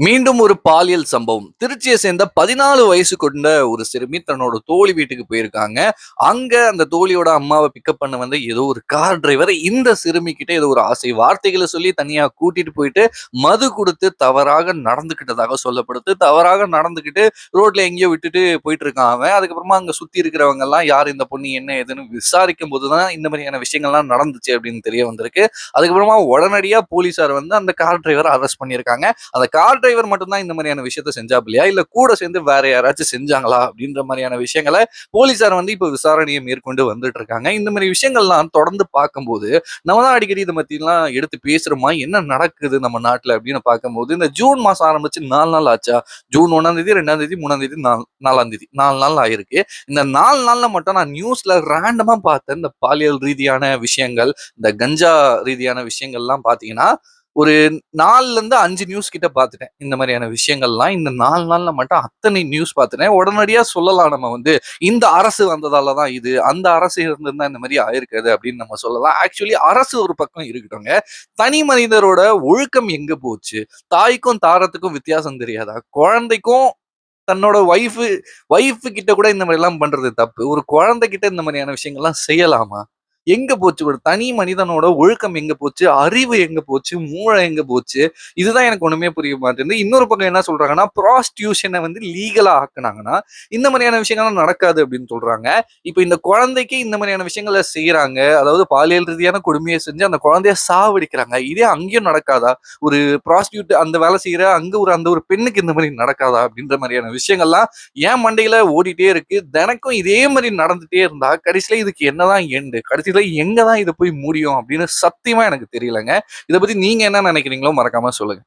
மீண்டும் ஒரு பாலியல் சம்பவம். திருச்சிய சேர்ந்த 14 வயசு கொண்ட ஒரு சிறுமி தன்னோட தோழி வீட்டுக்கு போயிருக்காங்க. அங்க அந்த தோழியோட அம்மாவ பிக்கப் பண்ண வந்த ஏதோ ஒரு கார் டிரைவர் இந்த சிறுமி கிட்ட ஏதோ ஒரு ஆசை வார்த்தைகள சொல்லி தனியா கூட்டிட்டு போயிட்டு, மது குடுத்து தவறாக நடந்துக்கிட்டதாக சொல்லப்படுது. தவறாக நடந்துக்கிட்டு ரோட்ல எங்கேயோ விட்டுட்டு போயிட்டு இருக்கான் அவன். அதுக்கப்புறமா அங்க சுத்தி இருக்கிறவங்கலாம் யார் இந்த பொண்ணு? என்ன ஏதுன்னு விசாரிக்கும்போது தான் இந்த மாதிரியான விஷயங்கள்லாம் நடந்துச்சு அப்படின்னு தெரிய வந்திருக்கு. அதுக்கப்புறமா உடனடியா போலீஸார் வந்து அந்த கார் டிரைவர அரெஸ்ட் பண்ணியிருக்காங்க. அந்த கார் டிரைவர் மட்டும் தான் இந்த மாதிரியான விஷயத்த செஞ்சாப்லையா? இல்ல கூட சேர்ந்து வேற யாராச்சும் செஞ்சாங்களா? அப்படின்ற மாதிரியான விஷயங்கள போலீஸார் வந்து இப்ப விசாரணைய மேற்கொண்டு வந்துட்டு இருக்காங்க. இந்த மாதிரி விஷயங்கள்லாம் தொடர்ந்து பார்க்கும்போது, நம்ம தான் அடிக்கடி இத பத்திலாம் எடுத்து பேசுறோமா? என்ன நடக்குது நம்ம நாட்ல அப்படின்னு பார்க்கும்போது, இந்த ஜூன் மாசம் ஆரம்பிச்சு 4 நாள் ஆச்சா? ஜூன் 1ஆம் தேதி, 2ஆம் தேதி, 3ஆம் தேதி, 4ஆம் தேதி. 4 நாள் ஆயிருக்கு. இந்த 4 நாள்ல மட்டும் நான் நியூஸ்ல ரேண்டமா பார்த்தேன். இந்த பாலியல் ரீதியான விஷயங்கள், இந்த கஞ்சா ரீதியான விஷயங்கள்லாம் பார்த்தீங்கன்னா, ஒரு 4லருந்து 5 நியூஸ் கிட்ட பார்த்துட்டேன். இந்த மாரியான விஷயங்கள்லாம் இந்த 4 நாள்ல மட்டும் அத்தனை நியூஸ் பார்த்துட்டேன். உடனடியா சொல்லலாம் நம்ம வந்து, இந்த அரசு வந்ததால தான் இது, அந்த அரசு இருந்திருந்தா இந்த மாரி ஆயிருக்காது அப்படின்னு நம்ம சொல்லலாம். ஆக்சுவலி அரசு ஒரு பக்கம் இருக்கட்டுங்க. தனி மனிதரோட ஒழுக்கம் எங்க போச்சு? தாய்க்கும் தாரத்துக்கும் வித்தியாசம் தெரியாதா? குழந்தைக்கும் தன்னோட ஒய்ஃப் கிட்ட கூட இந்த மாரிலாம் பண்றது தப்பு. ஒரு குழந்தை கிட்ட இந்த மாரியான விஷயங்கள்லாம் செய்யலாமா? எங்க போச்சு? ஒரு தனி மனிதனோட ஒழுக்கம் எங்க போச்சு? அறிவு எங்க போச்சு? மூளை எங்க போச்சு? இதுதான் எனக்கு ஒண்ணுமே புரிய மாட்டேங்குது. இன்னொரு பக்கம் என்ன சொல்றாங்கன்னா, ப்ராஸ்டியூஷன வந்து லீகலா ஆக்குனாங்கன்னா, இந்த மாரியான விஷயங்கள்லாம் நடக்காது அப்படின்னு சொல்றாங்க. இப்ப இந்த குழந்தைக்கு இந்த மாரியான விஷயங்கள செய்றாங்க. அதாவது பாலியல் ரீதியான கொடுமைய செஞ்சு அந்த குழந்தைய சாவடிக்கிறாங்க. இதே அங்கேயும் நடக்காதா? ஒரு ப்ராஸ்டியூட் அந்த வேலை செய்யற அந்த ஒரு பெண்ணுக்கு இந்த மாரி நடக்காதா? அப்படின்ற மாரியான விஷயங்கள்லாம் என் மண்டையில ஓடிட்டே இருக்கு. தினைக்கும் இதே மாரி நடந்துட்டே இருந்தா, கடைசியில இதுக்கு என்னதான் எண்டு? கடைசியில எங்க தான் இது போய் முடியும்? அப்படின்னு சத்தியமா எனக்கு தெரியலங்க. இத பத்தி நீங்க என்ன நினைக்கிறீங்களோ மறக்காம சொல்லுங்க.